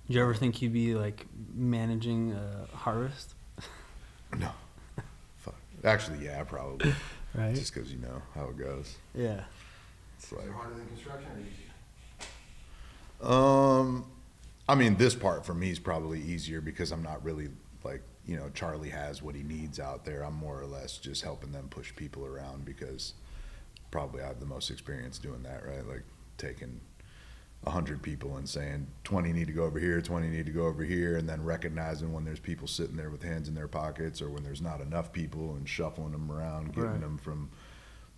Did you ever think you'd be like managing a harvest? No. Fuck. Actually, yeah, probably. Right. Just because you know how it goes. Yeah. It's like. Is it harder than construction or easier? I mean, this part for me is probably easier because I'm not really like, you know, Charlie has what he needs out there. I'm more or less just helping them push people around because probably I have the most experience doing that, right? Like taking 100 people and saying 20 need to go over here, 20 need to go over here, and then recognizing when there's people sitting there with hands in their pockets or when there's not enough people and shuffling them around, getting Right. them from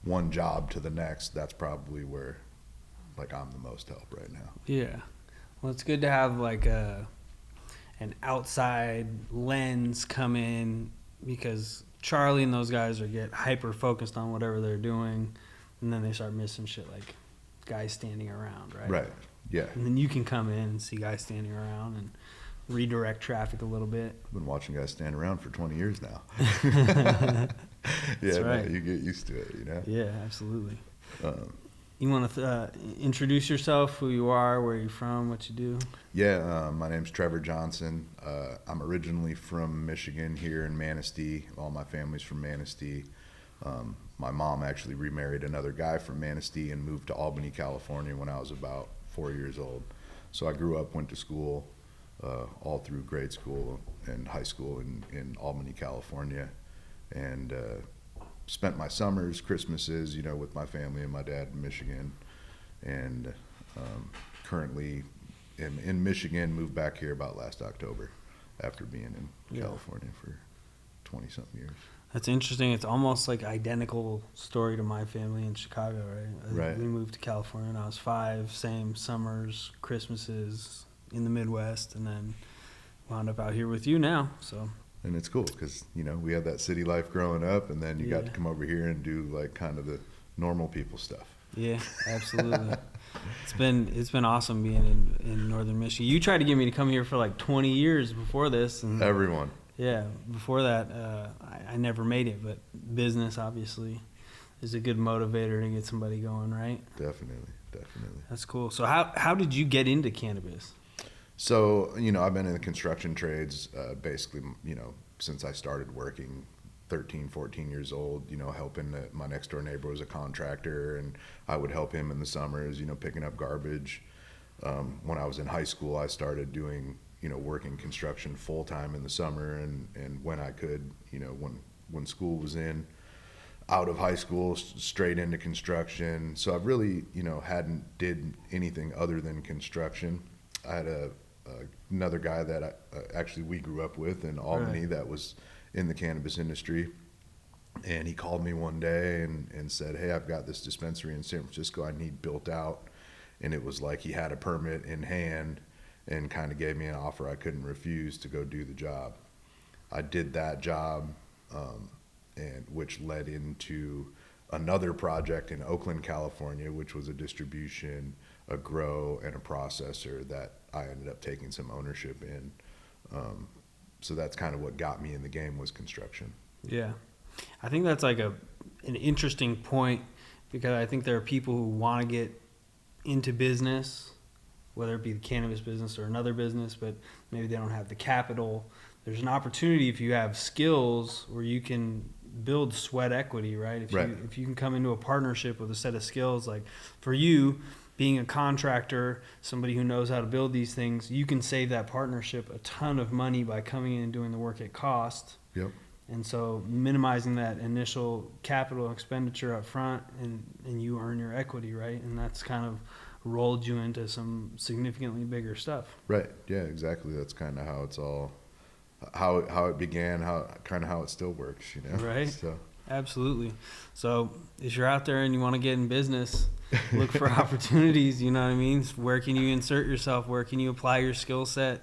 one job to the next. That's probably where like I'm the most help right now. Yeah. Well, it's good to have like an outside lens come in because Charlie and those guys get hyper focused on whatever they're doing, and then they start missing shit like guys standing around, right? Right. Yeah. And then you can come in and see guys standing around and redirect traffic a little bit. I've been watching guys stand around for 20 years now. That's right. No, you get used to it, you know? Yeah, absolutely. Um, You want to introduce yourself, who you are, where you're from, what you do? my name's Trever Johnson. I'm originally from Michigan here in Manistee. All my family's from Manistee. My mom actually remarried another guy from Manistee and moved to Albany, California when I was about 4 years old. So I grew up, went to school, all through grade school and high school in Albany, California. And spent my summers, Christmases, you know, with my family and my dad in Michigan. And currently am in Michigan, moved back here about last October after being in California for 20-something years. That's interesting. It's almost like identical story to my family in Chicago, right? Right. We moved to California when I was 5, same summers, Christmases in the Midwest, and then wound up out here with you now, so. And it's cool because, you know, we had that city life growing up, and then you got Yeah. to come over here and do like kind of the normal people stuff. Yeah, absolutely. It's been awesome being in northern Michigan. You tried to get me to come here for like 20 years before this. And Everyone. yeah, before that, I never made it, but business obviously is a good motivator to get somebody going, right? Definitely. That's cool. So how did you get into cannabis? So, you know, I've been in the construction trades basically, you know, since I started working 13, 14 years old, you know, helping my next door neighbor was a contractor, and I would help him in the summers, you know, picking up garbage. When I was in high school, I started doing, you know, working construction full time in the summer and when I could, you know, when school was in, out of high school, straight into construction. So I really, you know, hadn't did anything other than construction. I had another guy that actually we grew up with in Albany that was in the cannabis industry. And he called me one day and said, hey, I've got this dispensary in San Francisco I need built out. And it was like he had a permit in hand and kind of gave me an offer I couldn't refuse to go do the job. I did that job, and which led into another project in Oakland, California, which was a distribution, a grow, and a processor that I ended up taking some ownership in. So that's kind of what got me in the game was construction. Yeah. I think that's like an interesting point because I think there are people who want to get into business, whether it be the cannabis business or another business, but maybe they don't have the capital. There's an opportunity if you have skills where you can build sweat equity, right? If you can come into a partnership with a set of skills, like for you, being a contractor, somebody who knows how to build these things, you can save that partnership a ton of money by coming in and doing the work at cost. Yep. And so minimizing that initial capital expenditure up front and you earn your equity, right? And that's kind of rolled you into some significantly bigger stuff. Right. Yeah, exactly. That's kind of how it's all, how it began, how it still works, you know? Right. So. Absolutely. So if you're out there and you want to get in business, look for opportunities, you know what I mean? Where can you insert yourself? Where can you apply your skill set?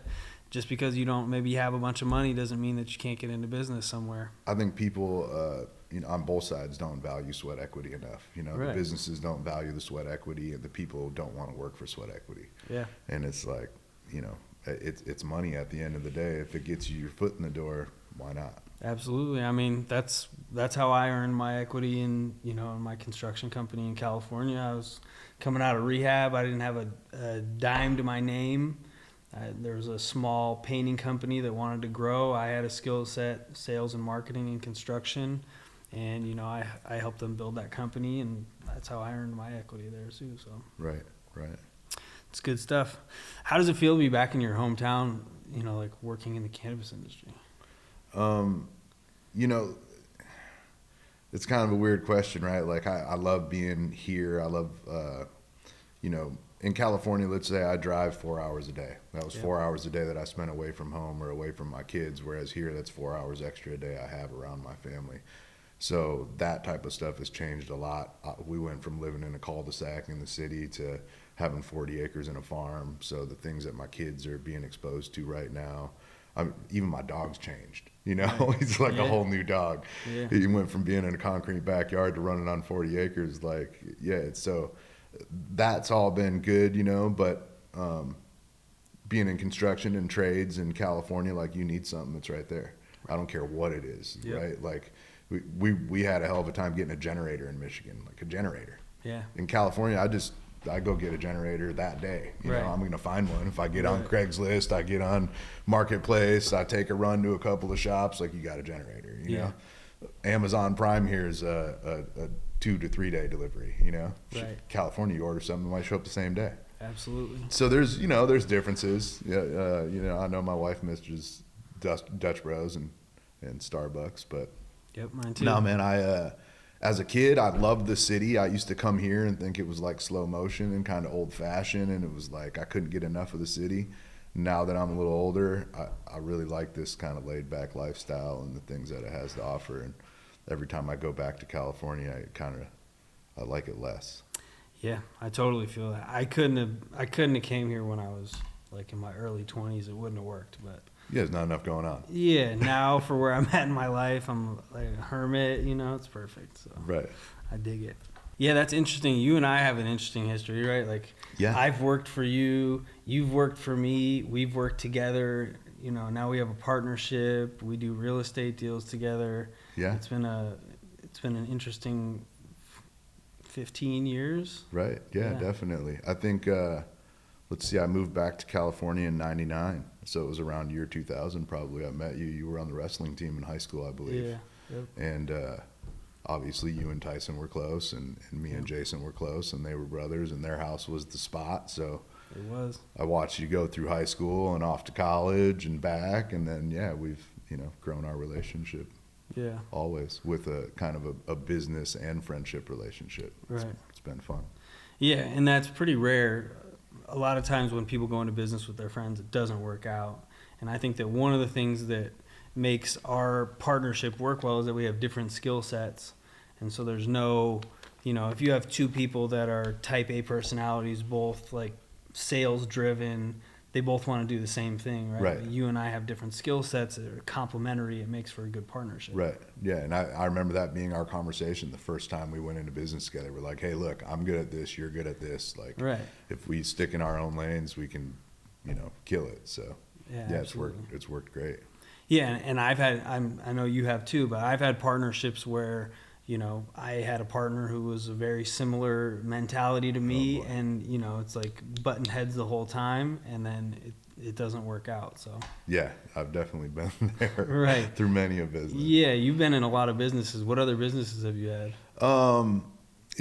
Just because you don't maybe have a bunch of money doesn't mean that you can't get into business somewhere. I think people, you know, on both sides don't value sweat equity enough. You know, Right. The businesses don't value the sweat equity, and the people don't want to work for sweat equity. Yeah. And it's like, you know, it's money at the end of the day. If it gets you your foot in the door, why not? Absolutely. I mean, that's how I earned my equity in my construction company in California. I was coming out of rehab. I didn't have a dime to my name. There was a small painting company that wanted to grow. I had a skill set, sales and marketing and construction. And, you know, I helped them build that company, and that's how I earned my equity there too. So Right. it's good stuff. How does it feel to be back in your hometown, you know, like working in the cannabis industry? You know, it's kind of a weird question, right? Like I love being here. I love, you know, in California, let's say I drive 4 hours a day. That was 4 hours a day that I spent away from home or away from my kids. Whereas here, that's 4 hours extra a day I have around my family. So that type of stuff has changed a lot. We went from living in a cul-de-sac in the city to having 40 acres and a farm. So the things that my kids are being exposed to right now, even my dog's changed. You know, Right. he's like Yeah. a whole new dog. Yeah. He went from being in a concrete backyard to running on 40 acres. Like, yeah, so that's all been good, you know, but being in construction and trades in California, like you need something that's right there. I don't care what it is, Yep. right? Like we had a hell of a time getting a generator in Michigan, like a generator. Yeah. In California, I go get a generator that day. You Right. know, I'm going to find one. If I get on Right. Craigslist, I get on Marketplace, I take a run to a couple of shops, like you got a generator, you know? Amazon Prime here is a 2 to 3 day delivery, you know? Right. California, you order something, it might show up the same day. Absolutely. So there's, you know, there's differences. Yeah, you know, I know my wife misses Dutch Bros and Starbucks, but Yep, mine too. no, man, as a kid, I loved the city. I used to come here and think it was like slow motion and kind of old fashioned, and it was like I couldn't get enough of the city. Now that I'm a little older, I really like this kind of laid back lifestyle and the things that it has to offer. And every time I go back to California, I like it less. Yeah, I totally feel that. I couldn't have came here when I was like in my early 20s. It wouldn't have worked, but Yeah, there's not enough going on. yeah, now for where I'm at in my life, I'm like a hermit, you know, it's perfect. So Right. I dig it. Yeah, that's interesting. You and I have an interesting history, right? Like, Yeah. I've worked for you, you've worked for me, we've worked together. You know, now we have a partnership. We do real estate deals together. Yeah. It's been an interesting 15 years. Right. Yeah, Yeah. definitely. I think, let's see, I moved back to California in 99. So it was around year 2000 probably. I met you. You were on the wrestling team in high school, I believe. Yeah. Yep. And obviously you and Tyson were close, and me and Jason were close, and they were brothers, and their house was the spot. So It was. I watched you go through high school and off to college and back. And then, yeah, we've, you know, grown our relationship Yeah. always with a kind of a business and friendship relationship. Right. It's been fun. Yeah, and that's pretty rare. A lot of times when people go into business with their friends, it doesn't work out. And I think that one of the things that makes our partnership work well is that we have different skill sets. And so there's no, you know, if you have two people that are type A personalities, both like sales driven, they both want to do the same thing, right? Right. Like you and I have different skill sets that are complementary. It makes for a good partnership. Right. Yeah. And I remember that being our conversation the first time we went into business together. We're like, hey, look, I'm good at this. You're good at this. Like, Right. if we stick in our own lanes, we can, you know, kill it. So Yeah, it's absolutely. worked great. Yeah, and I know you have too, but I've had partnerships where, you know, I had a partner who was a very similar mentality to me, boy. and, you know, it's like button heads the whole time, and then it doesn't work out, so. Yeah. I've definitely been there Right. through many a business. Yeah, you've been in a lot of businesses. What other businesses have you had?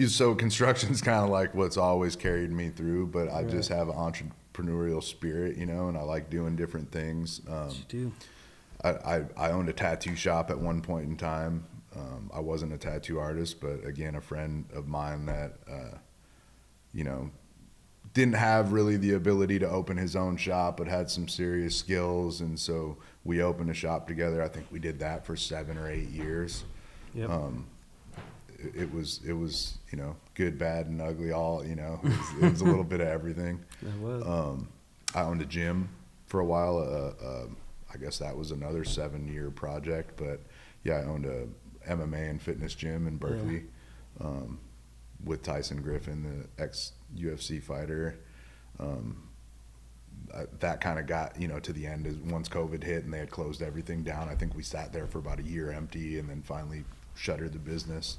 So construction's kind of like what's always carried me through, but I Right. just have an entrepreneurial spirit, you know, and I like doing different things. You do. I owned a tattoo shop at one point in time. I wasn't a tattoo artist, but again, a friend of mine that, you know, didn't have really the ability to open his own shop, but had some serious skills. And so we opened a shop together. I think we did that for 7 or 8 years. Yep. It was, you know, good, bad, and ugly, all, you know, it was a little bit of everything. That was. I owned a gym for a while. I guess that was another 7-year project, but yeah, I owned a MMA and fitness gym in Berkeley, with Tyson Griffin, the ex-UFC fighter. That kind of got, you know, to the end as once COVID hit and they had closed everything down. I think we sat there for about a year empty and then finally shuttered the business.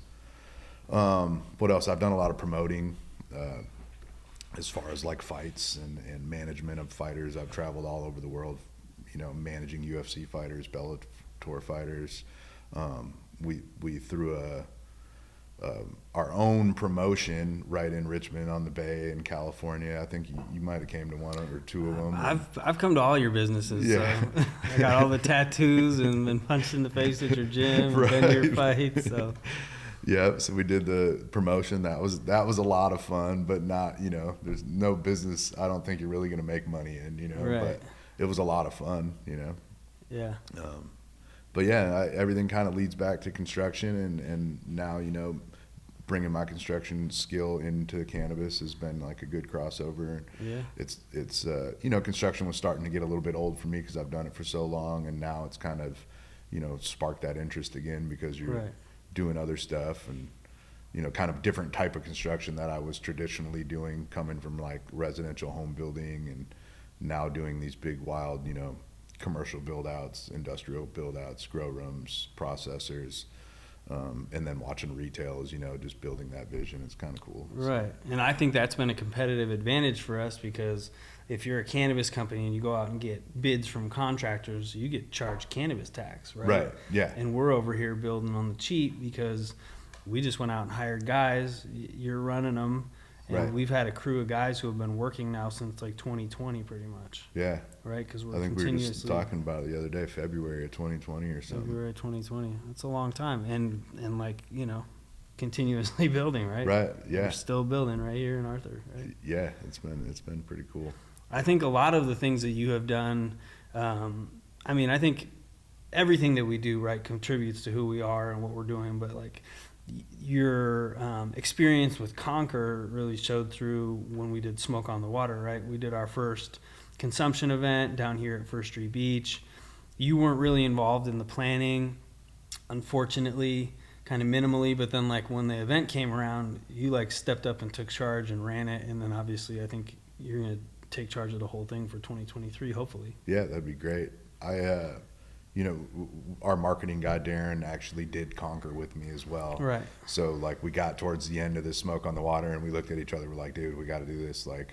What else? I've done a lot of promoting. as far as like fights and management of fighters. I've traveled all over the world, managing UFC fighters, Bellator fighters. We threw our own promotion right in Richmond on the Bay in California. I think you might have came to one or two of them. I've come to all your businesses. Yeah. So I got all the tattoos and been punched in the face at your gym, right. Been to your fights. So. Yeah, so we did the promotion. That was a lot of fun, but not, there's no business I don't think you're really going to make money in, right. But it was a lot of fun, Yeah. But yeah, everything kind of leads back to construction, and now, bringing my construction skill into cannabis has been like a good crossover. Yeah. It's construction was starting to get a little bit old for me because I've done it for so long, and now it's kind of, sparked that interest again because you're right. doing other stuff and, kind of different type of construction that I was traditionally doing, coming from like residential home building, and now doing these big, wild, commercial build outs, industrial build outs, grow rooms, processors, and then watching retail is, just building that vision. It's kind of cool. Right. And I think that's been a competitive advantage for us, because if you're a cannabis company and you go out and get bids from contractors, you get charged cannabis tax, right? Right, yeah. And we're over here building on the cheap because we just went out and hired guys. You're running them. And right. We've had a crew of guys who have been working now since like 2020 pretty much. Yeah. Right? Because I think we were just talking about it the other day, February of 2020 or something. February 2020. That's a long time. And like, continuously building, right? Right, yeah. We're still building right here in Arthur, right? Yeah, it's been pretty cool. I think a lot of the things that you have done, I think everything that we do, right, contributes to who we are and what we're doing, but like your experience with Conquer really showed through when we did Smoke on the Water, right? We did our first consumption event down here at First Street Beach. You weren't really involved in the planning, unfortunately, kind of minimally, but then like when the event came around, you like stepped up and took charge and ran it, and then obviously I think you're going to take charge of the whole thing for 2023, hopefully. Yeah, that'd be great. Our marketing guy, Darren, actually did Conquer with me as well. Right. So, like, we got towards the end of the Smoke on the Water, and we looked at each other. We're like, dude, we got to do this. Like,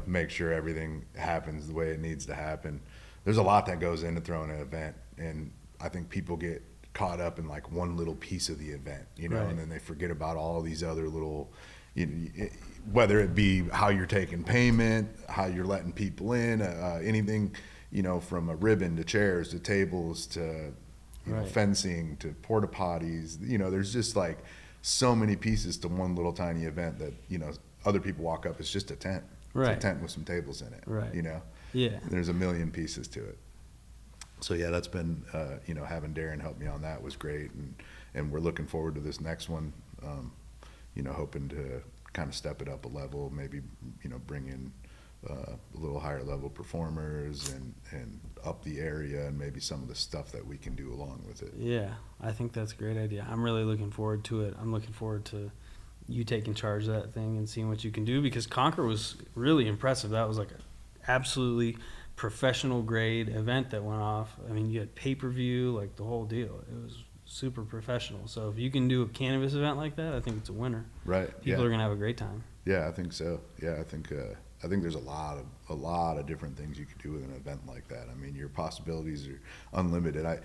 make sure everything happens the way it needs to happen. There's a lot that goes into throwing an event, and I think people get caught up in, like, one little piece of the event, right. And then they forget about all these other little, whether it be how you're taking payment, how you're letting people in, anything, from a ribbon to chairs to tables to right. fencing to porta potties. There's just like so many pieces to one little tiny event that, other people walk up, it's just a tent. Right. It's a tent with some tables in it. Right. Yeah. There's a million pieces to it. So yeah, that's been, having Darren help me on that was great. And we're looking forward to this next one, hoping to kind of step it up a level, maybe, bring in a little higher level performers and up the area, and maybe some of the stuff that we can do along with it. Yeah, I think that's a great idea. I'm really looking forward to it. I'm looking forward to you taking charge of that thing and seeing what you can do, because Conquer was really impressive. That was like an absolutely professional grade event that went off. I mean, you had pay-per-view, like the whole deal. It was super professional. So if you can do a cannabis event like that, I think it's a winner. Right. People are going to have a great time. Yeah, I think so. Yeah, I think there's a lot of different things you could do with an event like that. I mean, your possibilities are unlimited.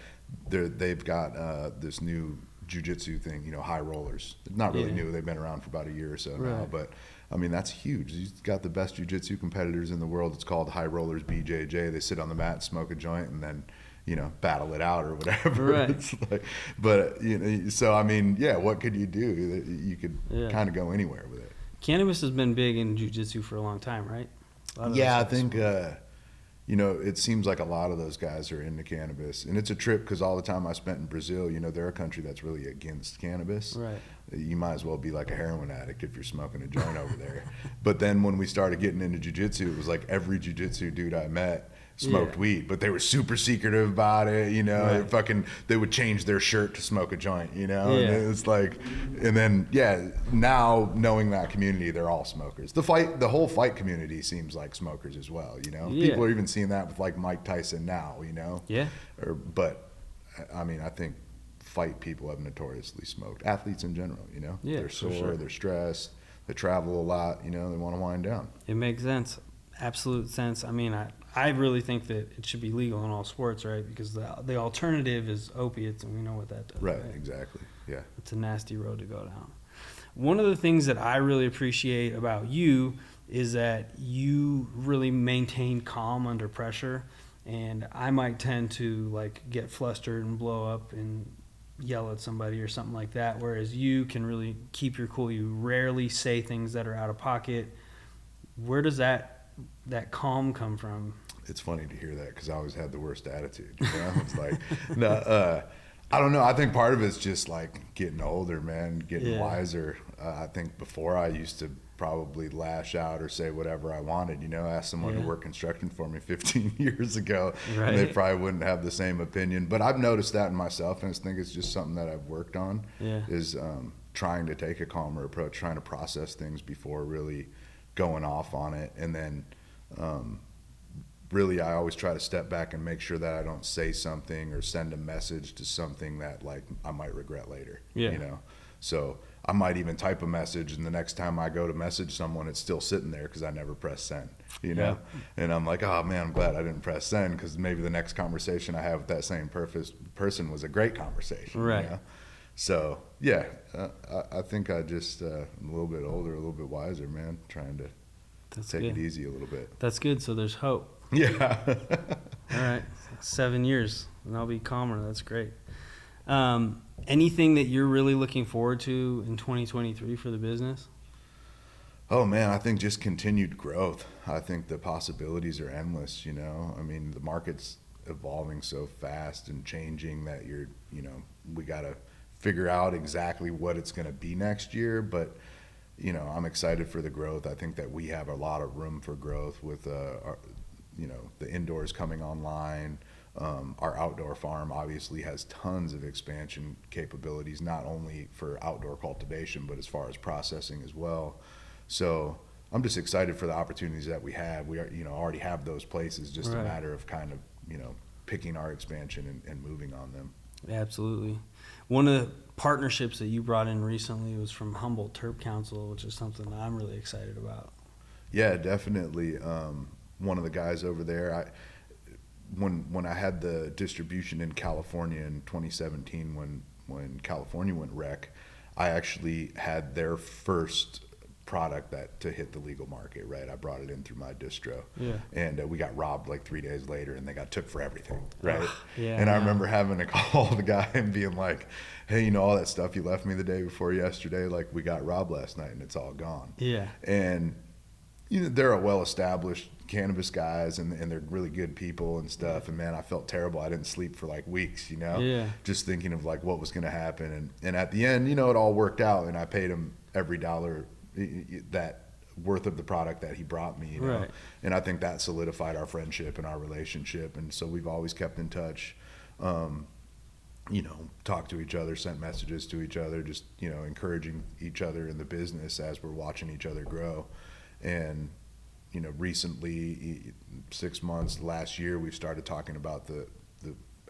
They've got this new jiu-jitsu thing, high rollers. It's not really new. They've been around for about a year or so now, but I mean, that's huge. You've got the best jiu-jitsu competitors in the world. It's called High Rollers BJJ. They sit on the mat, smoke a joint, and then battle it out or whatever. Right. It's like, but so I mean, yeah, what could you do? You could kind of go anywhere with it. Cannabis has been big in jiu-jitsu for a long time, right? Yeah, I think it seems like a lot of those guys are into cannabis, and it's a trip because all the time I spent in Brazil, they're a country that's really against cannabis. Right. You might as well be like a heroin addict if you're smoking a joint over there. But then when we started getting into jiu-jitsu, it was like every jiu-jitsu dude I met smoked weed, but they were super secretive about it, right. They would change their shirt to smoke a joint, and it's like, and then now knowing that community, they're all smokers. The whole fight community seems like smokers as well, people are even seeing that with like Mike Tyson now, but I mean, I think fight people have notoriously smoked, athletes in general, they're sore, they're stressed, that travel a lot, you know, they want to wind down. It makes sense. Absolute sense. I mean, I really think that it should be legal in all sports, right? Because the alternative is opiates, and we know what that does. Right, exactly. Yeah. It's a nasty road to go down. One of the things that I really appreciate about you is that you really maintain calm under pressure. And I might tend to like get flustered and blow up and yell at somebody or something like that, whereas you can really keep your cool. You rarely say things that are out of pocket. Where does that calm come from? It's funny to hear that because I always had the worst attitude. You know? It's like, no, I don't know. I think part of it's just like getting older, man, getting wiser. I think before I used to probably lash out or say whatever I wanted, you know, ask someone to work construction for me 15 years ago, and they probably wouldn't have the same opinion. But I've noticed that in myself, and I think it's just something that I've worked on, is trying to take a calmer approach, trying to process things before really going off on it. And then really I always try to step back and make sure that I don't say something or send a message to something that like I might regret later, you know? So I might even type a message, and the next time I go to message someone, it's still sitting there because I never pressed send, you know? And I'm like, oh man, I'm glad I didn't press send, because maybe the next conversation I have with that same person was a great conversation, you know? So yeah, I think I just I'm a little bit older, a little bit wiser, man, trying to take it easy a little bit. That's good. So there's hope. Yeah. All right. 7 years and I'll be calmer. That's great. Anything that you're really looking forward to in 2023 for the business? Oh man, I think just continued growth. I think the possibilities are endless, you know? I mean, the market's evolving so fast and changing that we got to figure out exactly what it's going to be next year, but you know, I'm excited for the growth. I think that we have a lot of room for growth with the indoors coming online. Our outdoor farm obviously has tons of expansion capabilities, not only for outdoor cultivation, but as far as processing as well. So I'm just excited for the opportunities that we have. We are, already have those places, just a matter of kind of, picking our expansion and moving on them. Absolutely. One of the partnerships that you brought in recently was from Humboldt Terp Council, which is something that I'm really excited about. Yeah, definitely. One of the guys over there, when I had the distribution in California in 2017, when California went rec, I actually had their first product to hit the legal market, right? I brought it in through my distro, and we got robbed like 3 days later, and they got took for everything, right? And I remember having to call the guy and being like, hey, all that stuff you left me the day before yesterday, like we got robbed last night and it's all gone. And they're a well-established cannabis guys, and they're really good people and stuff. And man, I felt terrible. I didn't sleep for like weeks, just thinking of like what was going to happen. And at the end, it all worked out, and I paid him every dollar that worth of the product that he brought me, and I think that solidified our friendship and our relationship. And so we've always kept in touch, talked to each other, sent messages to each other, just, encouraging each other in the business as we're watching each other grow. And, recently, 6 months, last year, we've started talking about the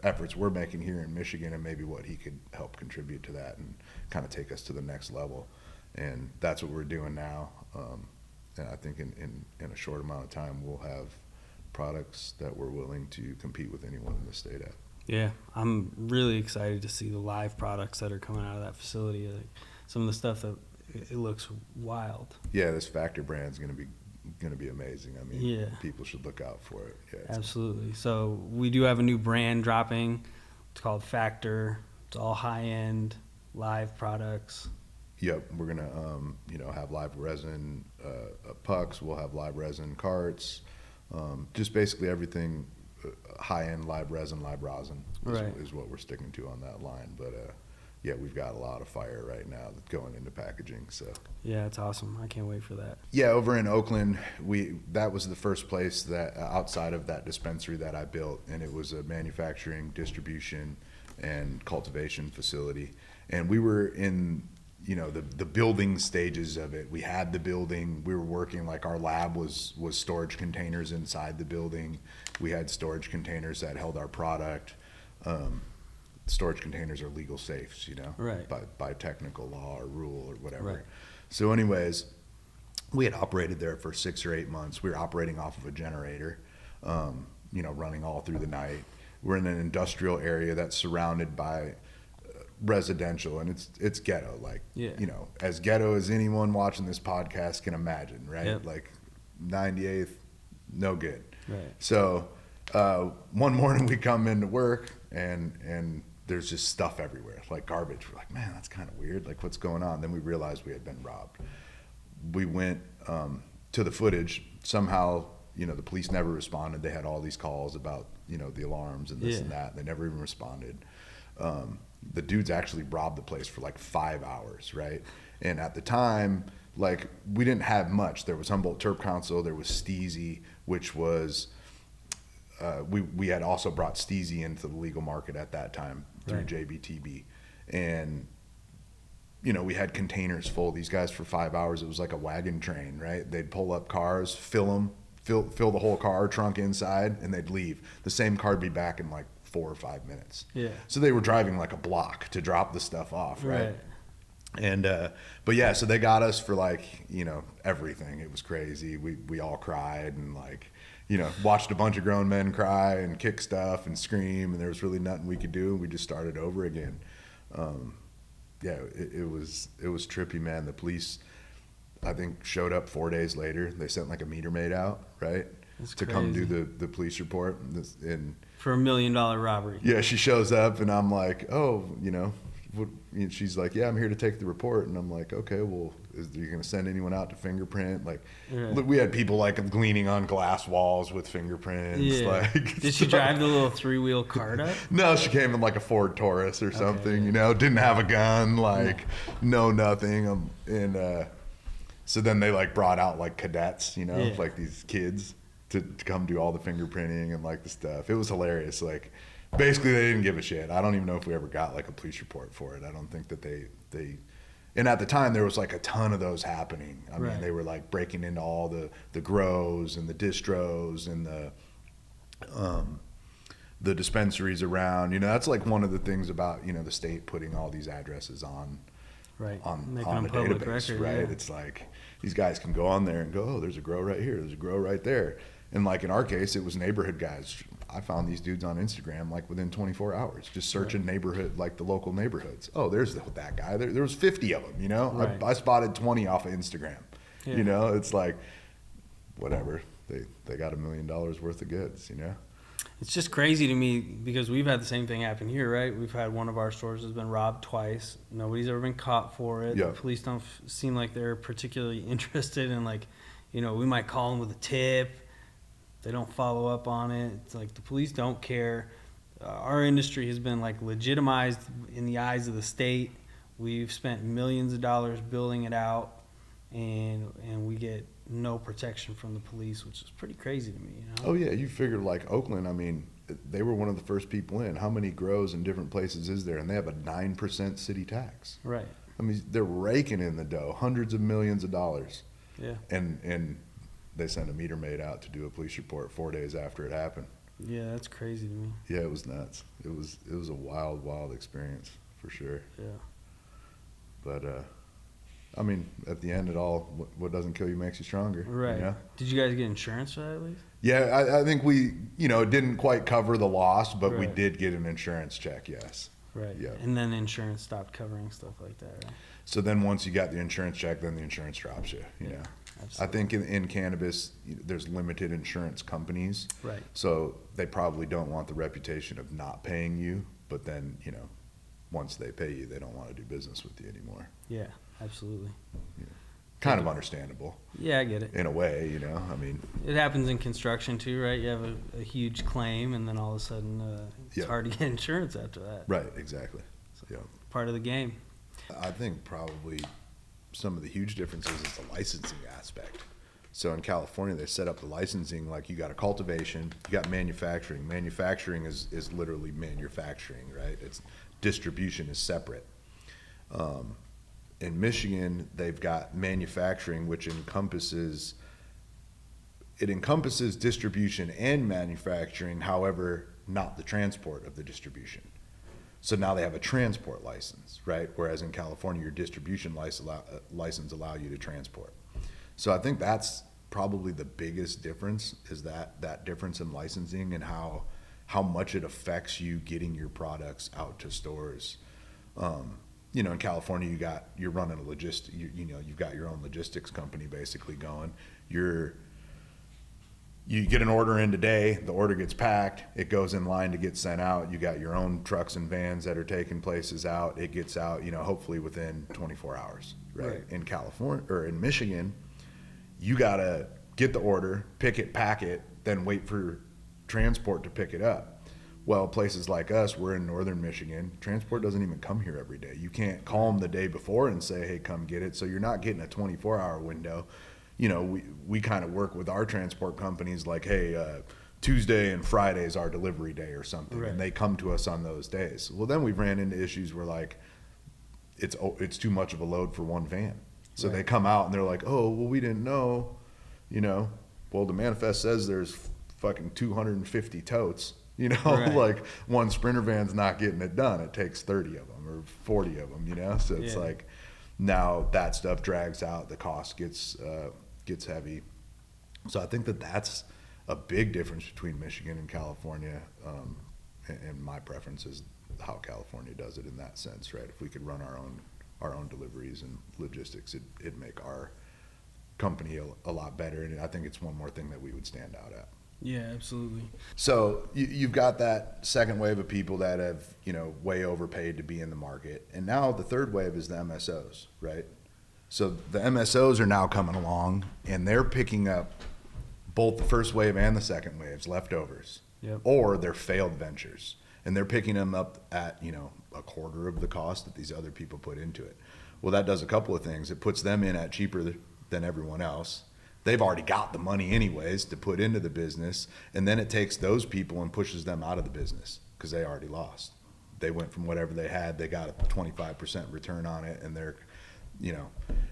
efforts we're making here in Michigan, and maybe what he could help contribute to that and kind of take us to the next level. And that's what we're doing now. And I think in a short amount of time, we'll have products that we're willing to compete with anyone in the state at. Yeah, I'm really excited to see the live products that are coming out of that facility. Like some of the stuff that it looks wild. Yeah, this Factor brand is going to be amazing. I mean, people should look out for it. Yeah, absolutely. So we do have a new brand dropping. It's called Factor. It's all high-end live products. Yep, we're gonna have live resin pucks. We'll have live resin carts. Just basically everything high-end live resin, live rosin is what we're sticking to on that line. But we've got a lot of fire right now that's going into packaging. So yeah, it's awesome. I can't wait for that. Yeah, over in Oakland, that was the first place that outside of that dispensary that I built, and it was a manufacturing, distribution, and cultivation facility. And we were in the building stages of it. We had the building, we were working, like our lab was storage containers inside the building. We had storage containers that held our product. Storage containers are legal safes, by technical law or rule or whatever. So anyways, we had operated there for 6 or 8 months. We were operating off of a generator, running all through the night. We're in an industrial area that's surrounded by residential, and it's ghetto, like, as ghetto as anyone watching this podcast can imagine, right? Yep. Like 98th, no good. Right. So one morning we come into work and there's just stuff everywhere, like garbage. We're like, man, that's kind of weird. Like, what's going on? Then we realized we had been robbed. We went to the footage. Somehow, the police never responded. They had all these calls about, the alarms and this and that. They never even responded. The dudes actually robbed the place for like 5 hours, right? And at the time, like, we didn't have much. There was Humboldt Terp Council. There was Steezy, which was we had also brought Steezy into the legal market at that time through JBTB, and we had containers full. These guys for 5 hours, it was like a wagon train, right? They'd pull up cars, fill the whole car trunk inside, and they'd leave. The same car would be back in like 4 or 5 minutes. Yeah. So they were driving like a block to drop the stuff off, right? And but yeah, so they got us for like, everything. It was crazy. We all cried and like, watched a bunch of grown men cry and kick stuff and scream, and there was really nothing we could do. We just started over again. It was trippy, man. The police, I think, showed up 4 days later. They sent like a meter maid out, right? That's to crazy. Come do the police report. And for $1 million robbery. Yeah, she shows up and I'm like, oh, she's like, yeah, I'm here to take the report. And I'm like, okay, well, are you going to send anyone out to fingerprint? Like, we had people like gleaning on glass walls with fingerprints. Yeah. Like, did she drive the little 3-wheel cart up? No, she came in like a Ford Taurus or something, didn't have a gun, like, no nothing. So then they like brought out like cadets, like these kids to come do all the fingerprinting and like the stuff. It was hilarious. Like, basically they didn't give a shit. I don't even know if we ever got like a police report for it. I don't think that they and at the time there was like a ton of those happening. I mean, they were like breaking into all the grows and the distros and the dispensaries around. That's like one of the things about, the state putting all these addresses on a database, record, right? Yeah. It's like these guys can go on there and go, oh, there's a grow right here, there's a grow right there. And like in our case, it was neighborhood guys. I found these dudes on Instagram like within 24 hours, just searching neighborhood, like the local neighborhoods. Oh, there's that guy. There was 50 of them, I spotted 20 off of Instagram. Yeah. It's like, whatever. They got $1 million worth of goods, It's just crazy to me because we've had the same thing happen here, right? We've had one of our stores has been robbed twice. Nobody's ever been caught for it. The police don't seem like they're particularly interested in, like, we might call them with a tip. They don't follow up on it. It's like the police don't care. Our industry has been like legitimized in the eyes of the state. We've spent millions of dollars building it out, and we get no protection from the police, which is pretty crazy to me. Oh yeah, you figured like Oakland. I mean, they were one of the first people in. How many grows in different places is there? And they have a 9% city tax. Right. I mean, they're raking in the dough, hundreds of millions of dollars. Yeah. And they sent a meter maid out to do a police report 4 days after it happened. Yeah, that's crazy to me. Yeah, it was nuts. It was a wild experience for sure. Yeah. But I mean, at the end, it all what doesn't kill you makes you stronger. Right. Did you guys get insurance for that at least? Yeah, I think we, didn't quite cover the loss, but we did get an insurance check. Yes. Right. Yeah. And then insurance stopped covering stuff like that. Right? So then once you got the insurance check, then the insurance drops you. You know. Absolutely. I think in cannabis, there's limited insurance companies. Right. So they probably don't want the reputation of not paying you, but then, once they pay you, they don't want to do business with you anymore. Yeah, absolutely. Yeah. Kind of understandable. Yeah, I get it. In a way, I mean. It happens in construction too, right? You have a huge claim, and then all of a sudden it's hard to get insurance after that. Right, exactly. So part of the game. I think probably some of the huge differences is the licensing aspect. So in California, they set up the licensing like you got a cultivation, you got manufacturing. Manufacturing is literally manufacturing, right? It's distribution is separate. In Michigan, they've got manufacturing, which encompasses distribution and manufacturing, however, not the transport of the distribution. So now they have a transport license, right? Whereas in California, your distribution license allow you to transport. So I think that's probably the biggest difference, is that difference in licensing and how much it affects you getting your products out to stores. You know, in California, you're running a you've got your own logistics company basically going. You get an order in today, the order gets packed, it goes in line to get sent out. You got your own trucks and vans that are taking places out. It gets out, you know, hopefully within 24 hours, right? In California or in Michigan, you got to get the order, pick it, pack it, then wait for transport to pick it up. Well, places like us, we're in northern Michigan, transport doesn't even come here every day. You can't call them the day before and say, hey, come get it. So you're not getting a 24-hour window. You know, we kind of work with our transport companies like, hey, Tuesday and Friday is our delivery day or something, and they come to us on those days. Well, then we've ran into issues where like it's too much of a load for one van. So they come out and they're like, oh, well, we didn't know, you know, well, the manifest says there's fucking 250 totes, you know, like one Sprinter van's not getting it done. It takes 30 of them or 40 of them, you know? So it's like, now that stuff drags out, the cost gets heavy. So I think that that's a big difference between Michigan and California. And my preference is how California does it in that sense, right? If we could run our own deliveries and logistics, it'd make our company a lot better. And I think it's one more thing that we would stand out at. Yeah, absolutely. So you've got that second wave of people that have, you know, way overpaid to be in the market. And now the third wave is the MSOs, right? So the MSOs are now coming along and they're picking up both the first wave and the second wave's leftovers, or their failed ventures. And they're picking them up at, you know, a quarter of the cost that these other people put into it. Well, that does a couple of things. It puts them in at cheaper than everyone else. They've already got the money anyways to put into the business. And then it takes those people and pushes them out of the business because they already lost. They went from whatever they had, they got a 25% return on it, and they're, you know,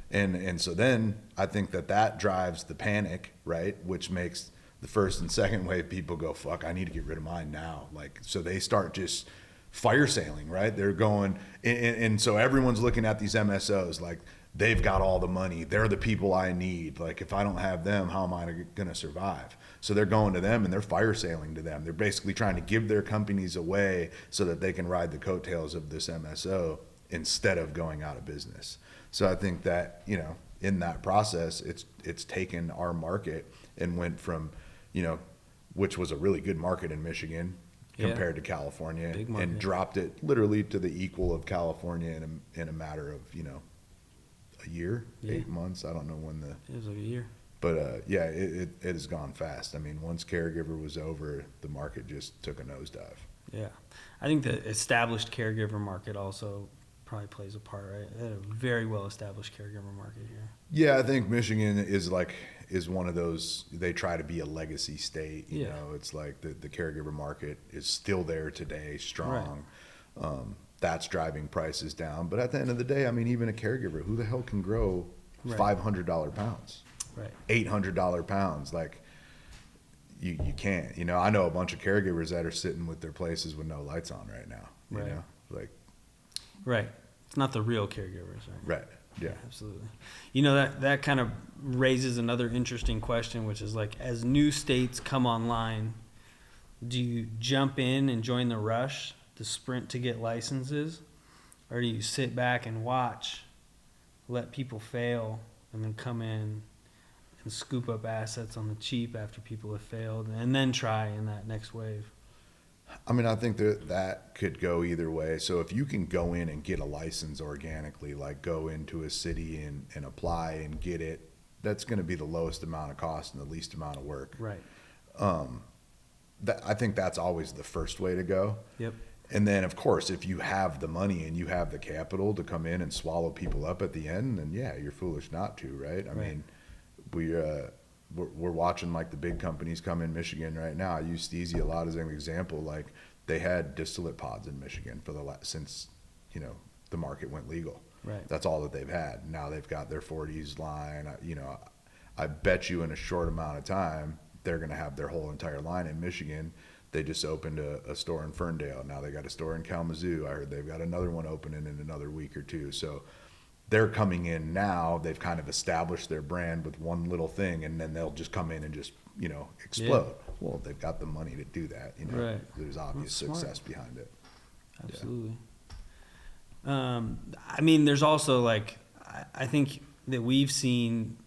and so then I think that drives the panic, right? Which makes the first and second wave people go, fuck, I need to get rid of mine now. Like, so they start just fire sailing, right? They're going, and so everyone's looking at these MSOs like they've got all the money. They're the people I need. Like, if I don't have them, how am I going to survive? So they're going to them and they're fire sailing to them. They're basically trying to give their companies away so that they can ride the coattails of this MSO instead of going out of business. So I think that, you know, in that process, it's taken our market and went from, you know, which was a really good market in Michigan compared to California, and dropped it literally to the equal of California in a matter of, you know, a year, 8 months. I don't know when it was like a year. But it has gone fast. I mean, once caregiver was over, the market just took a nosedive. Yeah. I think the established caregiver market also probably plays a part, right? They had a very well established caregiver market here. Yeah, I think Michigan is one of those, they try to be a legacy state, you know. It's like the caregiver market is still there today, strong. That's driving prices down. But at the end of the day, I mean, even a caregiver, who the hell can grow $500 pounds? $800 pounds? Like, you can't. You know, I know a bunch of caregivers that are sitting with their places with no lights on right now. You know, like. It's not the real caregivers, right? Yeah, absolutely. You know, that kind of raises another interesting question, which is like, as new states come online, do you jump in and join the rush, the sprint to get licenses, or do you sit back and watch, let people fail, and then come in and scoop up assets on the cheap after people have failed, and then try in that next wave? I mean, I think that could go either way. So if you can go in and get a license organically, like go into a city and apply and get it, that's going to be the lowest amount of cost and the least amount of work. I think that's always the first way to go. And then, of course, if you have the money and you have the capital to come in and swallow people up at the end, then yeah, you're foolish not to, right? I mean, we're watching like the big companies come in Michigan right now. I use Steezy a lot as an example. Like, they had distillate pods in Michigan since, you know, the market went legal. That's all that they've had. Now they've got their 40s line. You know, I bet you in a short amount of time they're going to have their whole entire line in Michigan. They just opened a store in Ferndale. Now they got a store in Kalamazoo. I heard they've got another one opening in another week or two. So they're coming in now, they've kind of established their brand with one little thing, and then they'll just come in and just, you know, explode. Yeah. Well, they've got the money to do that, you know. Right. There's obvious success behind it. Absolutely. Yeah. I mean, there's also like, I think that we've seen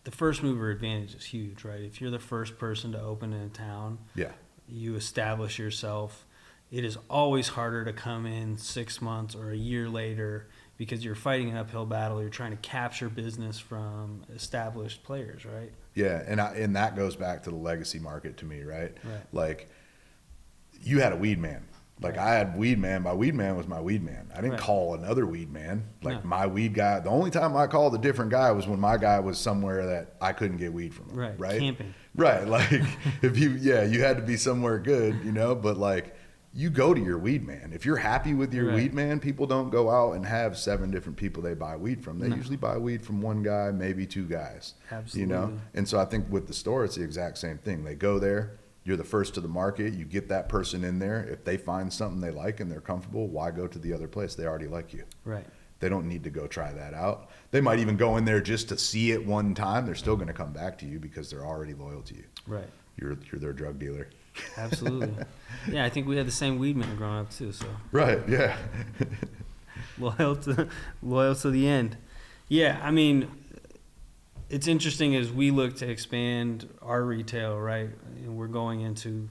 the first mover advantage is huge, right? If you're the first person to open in a town, yeah, you establish yourself. It is always harder to come in 6 months or a year later because you're fighting an uphill battle. You're trying to capture business from established players, right? Yeah, and that goes back to the legacy market to me, right? Right. Like, you had a weed man. Like, right. I had weed man. My weed man was my weed man. I didn't call another weed man. Like, my weed guy, the only time I called a different guy was when my guy was somewhere that I couldn't get weed from him. Right. Camping. Right. Like, if you had to be somewhere good, you know, but like, you go to your weed man. If you're happy with your weed man, people don't go out and have 7 different people they buy weed from. They usually buy weed from one guy, maybe 2 guys. Absolutely. You know? And so I think with the store, it's the exact same thing. They go there. You're the first to the market. You get that person in there. If they find something they like and they're comfortable, why go to the other place? They already like you. Right. They don't need to go try that out. They might even go in there just to see it one time. They're still going to come back to you because they're already loyal to you. Right. You're their drug dealer. Absolutely. Yeah, I think we had the same weed man growing up too. So. Right. Yeah. loyal to the end. Yeah, I mean, it's interesting as we look to expand our retail, right? And we're going into,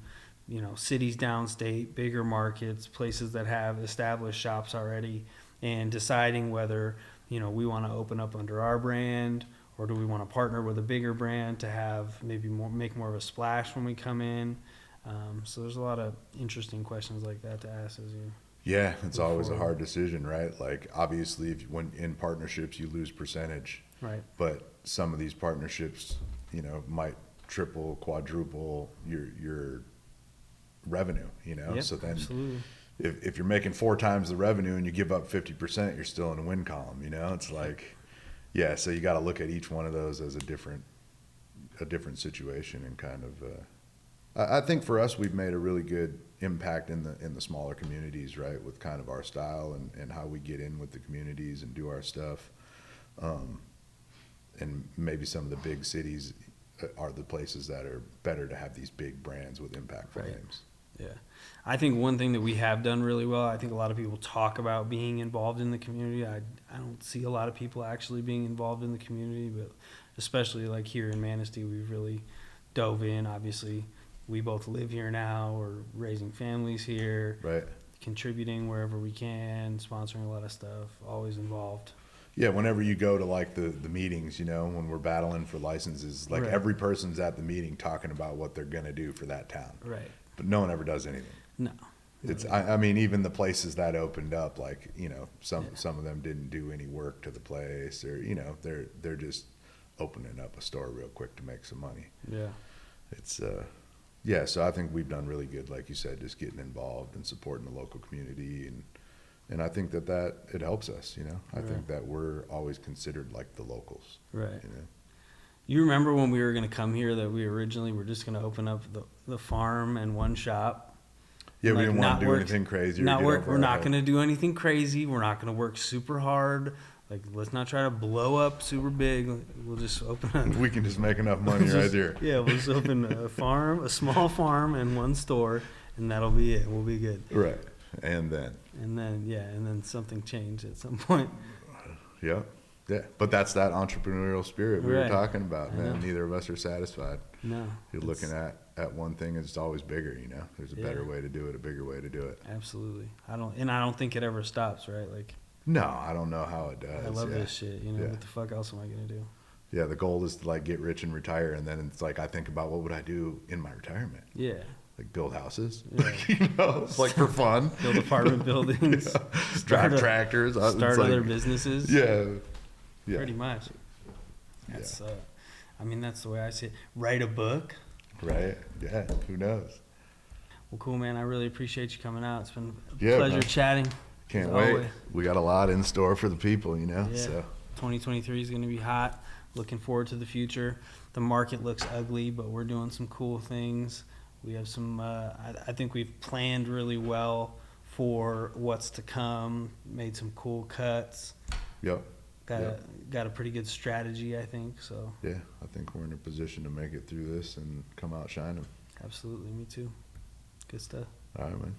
you know, cities downstate, bigger markets, places that have established shops already, and deciding whether, you know, we want to open up under our brand, or do we want to partner with a bigger brand to have maybe make more of a splash when we come in. So there's a lot of interesting questions like that to ask as you. Yeah, it's always a hard decision, right? Like, obviously, when in partnerships, you lose percentage. Right. But some of these partnerships, you know, might triple, quadruple your revenue, you know? Yep, so then absolutely. If you're making 4 times the revenue and you give up 50%, you're still in a win column, you know? It's like, yeah, so you got to look at each one of those as a different situation, and kind of, I think for us, we've made a really good impact in the smaller communities, right? With kind of our style and how we get in with the communities and do our stuff. And maybe some of the big cities are the places that are better to have these big brands with impactful names. Yeah. I think one thing that we have done really well, I think a lot of people talk about being involved in the community. I don't see a lot of people actually being involved in the community, but especially like here in Manistee, we've really dove in. Obviously, we both live here now. We're raising families here. Right. Contributing wherever we can, sponsoring a lot of stuff, always involved. Yeah, whenever you go to like the meetings, you know, when we're battling for licenses, like every person's at the meeting talking about what they're going to do for that town. Right. But no one ever does anything. No. It's I mean, even the places that opened up, like, you know, some of them didn't do any work to the place, or, you know, they're just opening up a store real quick to make some money. Yeah. It's yeah, so I think we've done really good, like you said, just getting involved and supporting the local community, and I think that it helps us, you know. I think that we're always considered like the locals. Right. You know? You remember when we were going to come here that we originally were just going to open up the farm and one shop? Yeah, we didn't want to do anything crazy. We're not going to do anything crazy. We're not going to work super hard. Like, let's not try to blow up super big. We'll just open up. We can just make enough money right here. Yeah, we'll just open a small farm and one store, and that'll be it. We'll be good. Right. And then something changed at some point. Yeah. Yeah. But that's that entrepreneurial spirit we were talking about, man. Neither of us are satisfied. No. You're looking at one thing, and it's always bigger, you know. There's a better way to do it, a bigger way to do it. Absolutely. I don't think it ever stops, right? Like, no, I don't know how it does. I love this shit, you know. What the fuck else am I gonna do? Yeah, the goal is to like get rich and retire, and then it's like I think about what would I do in my retirement. Yeah. Like build houses, you know, it's like for fun. Build apartment buildings, drive tractors, start other businesses. Yeah, pretty much. That's, I mean, that's the way I see it. Write a book. Right. Yeah. Who knows? Well, cool, man. I really appreciate you coming out. It's been a pleasure chatting. Can't wait. Always. We got a lot in store for the people, you know. Yeah. So 2023 is going to be hot. Looking forward to the future. The market looks ugly, but we're doing some cool things. We have some, I think we've planned really well for what's to come, made some cool cuts. Yep. got a pretty good strategy, I think. So Yeah, I think we're in a position to make it through this and come out shining. absolutely, me too. Good stuff. All right, man.